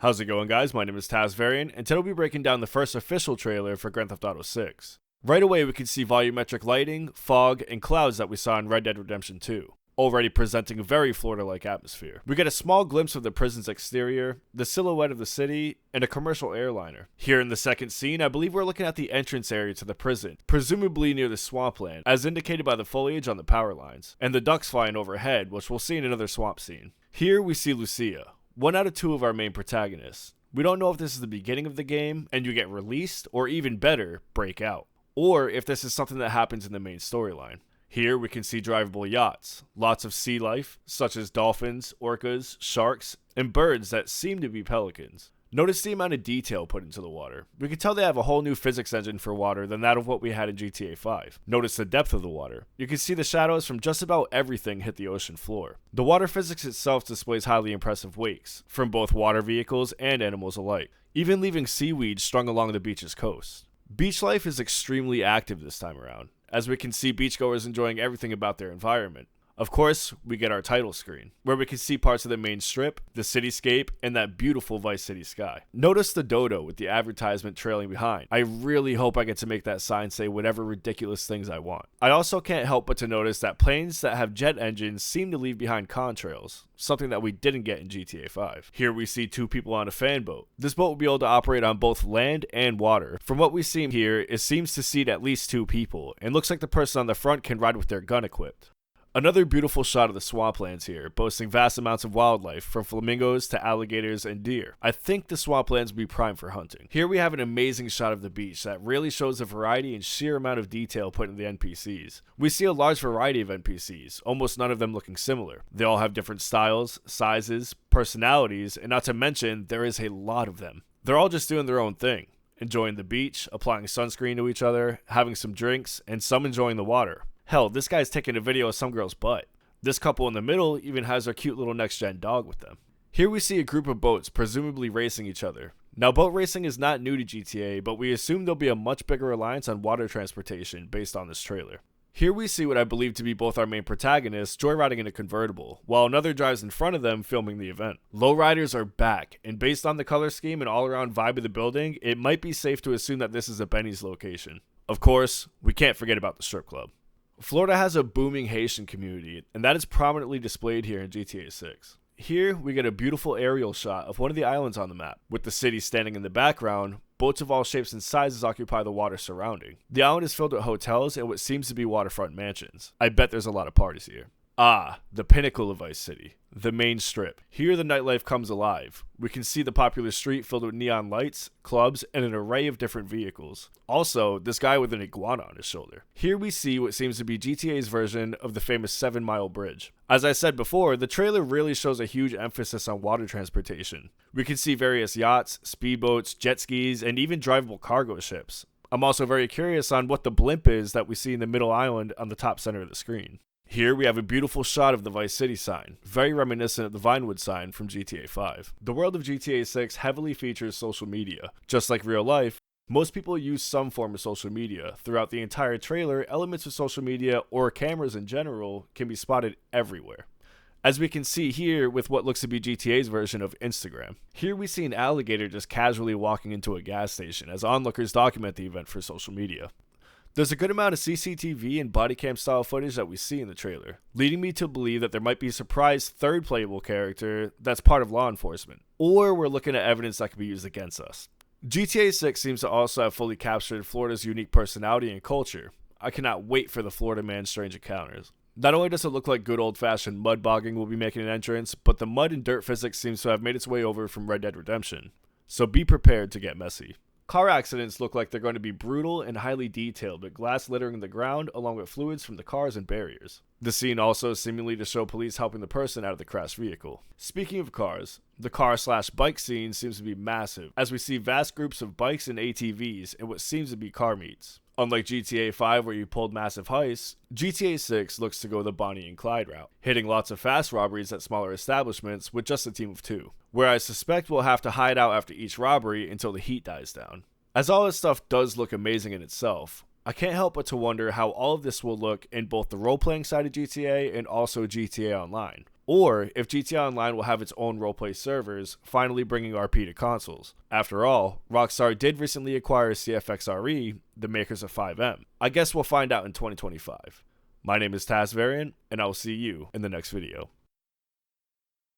How's it going, guys? My name is Tazvarian, and today we'll be breaking down the first official trailer for Grand Theft Auto 6. Right away, we can see volumetric lighting, fog, and clouds that we saw in Red Dead Redemption 2, already presenting a very Florida-like atmosphere. We get a small glimpse of the prison's exterior, the silhouette of the city, and a commercial airliner. Here in the second scene, I believe we're looking at the entrance area to the prison, presumably near the swampland, as indicated by the foliage on the power lines, and the ducks flying overhead, which we'll see in another swamp scene. Here we see Lucia, one out of two of our main protagonists. We don't know if this is the beginning of the game, and you get released, or even better, break out. Or if this is something that happens in the main storyline. Here we can see drivable yachts, lots of sea life, such as dolphins, orcas, sharks, and birds that seem to be pelicans. Notice the amount of detail put into the water. We can tell they have a whole new physics engine for water than that of what we had in GTA 5. Notice the depth of the water. You can see the shadows from just about everything hit the ocean floor. The water physics itself displays highly impressive wakes, from both water vehicles and animals alike, even leaving seaweed strung along the beach's coast. Beach life is extremely active this time around, as we can see beachgoers enjoying everything about their environment. Of course, we get our title screen, where we can see parts of the main strip, the cityscape, and that beautiful Vice City sky. Notice the dodo with the advertisement trailing behind. I really hope I get to make that sign say whatever ridiculous things I want. I also can't help but to notice that planes that have jet engines seem to leave behind contrails, something that we didn't get in GTA 5. Here we see two people on a fan boat. This boat will be able to operate on both land and water. From what we see here, it seems to seat at least two people, and looks like the person on the front can ride with their gun equipped. Another beautiful shot of the swamplands here, boasting vast amounts of wildlife, from flamingos to alligators and deer. I think the swamplands will be prime for hunting. Here we have an amazing shot of the beach that really shows the variety and sheer amount of detail put into the NPCs. We see a large variety of NPCs, almost none of them looking similar. They all have different styles, sizes, personalities, and not to mention, there is a lot of them. They're all just doing their own thing, enjoying the beach, applying sunscreen to each other, having some drinks, and some enjoying the water. Hell, this guy's taking a video of some girl's butt. This couple in the middle even has their cute little next-gen dog with them. Here we see a group of boats presumably racing each other. Now, boat racing is not new to GTA, but we assume there'll be a much bigger reliance on water transportation based on this trailer. Here we see what I believe to be both our main protagonists joyriding in a convertible, while another drives in front of them filming the event. Lowriders are back, and based on the color scheme and all-around vibe of the building, it might be safe to assume that this is a Benny's location. Of course, we can't forget about the strip club. Florida has a booming Haitian community, and that is prominently displayed here in GTA 6. Here, we get a beautiful aerial shot of one of the islands on the map. With the city standing in the background, boats of all shapes and sizes occupy the water surrounding. The island is filled with hotels and what seems to be waterfront mansions. I bet there's a lot of parties here. Ah, the pinnacle of Vice City, the main strip. Here the nightlife comes alive. We can see the popular street filled with neon lights, clubs, and an array of different vehicles. Also, this guy with an iguana on his shoulder. Here we see what seems to be GTA's version of the famous 7 Mile Bridge. As I said before, the trailer really shows a huge emphasis on water transportation. We can see various yachts, speedboats, jet skis, and even drivable cargo ships. I'm also very curious on what the blimp is that we see in the middle island on the top center of the screen. Here we have a beautiful shot of the Vice City sign, very reminiscent of the Vinewood sign from GTA 5. The world of GTA 6 heavily features social media. Just like real life, most people use some form of social media. Throughout the entire trailer, elements of social media, or cameras in general, can be spotted everywhere. As we can see here with what looks to be GTA's version of Instagram. Here we see an alligator just casually walking into a gas station as onlookers document the event for social media. There's a good amount of CCTV and bodycam style footage that we see in the trailer, leading me to believe that there might be a surprise third playable character that's part of law enforcement, or we're looking at evidence that could be used against us. GTA 6 seems to also have fully captured Florida's unique personality and culture. I cannot wait for the Florida Man's Strange Encounters. Not only does it look like good old-fashioned mud bogging will be making an entrance, but the mud and dirt physics seems to have made its way over from Red Dead Redemption. So be prepared to get messy. Car accidents look like they're going to be brutal and highly detailed, with glass littering the ground along with fluids from the cars and barriers. The scene also seemingly to show police helping the person out of the crashed vehicle. Speaking of cars, the car/bike scene seems to be massive, as we see vast groups of bikes and ATVs in what seems to be car meets. Unlike GTA 5 where you pulled massive heists, GTA 6 looks to go the Bonnie and Clyde route, hitting lots of fast robberies at smaller establishments with just a team of two, where I suspect we'll have to hide out after each robbery until the heat dies down. As all this stuff does look amazing in itself, I can't help but to wonder how all of this will look in both the role-playing side of GTA and also GTA Online. or if GTA Online will have its own roleplay servers, finally bringing RP to consoles. After all, Rockstar did recently acquire CFXRE, the makers of 5M. I guess we'll find out in 2025. My name is Taz Variant, and I will see you in the next video.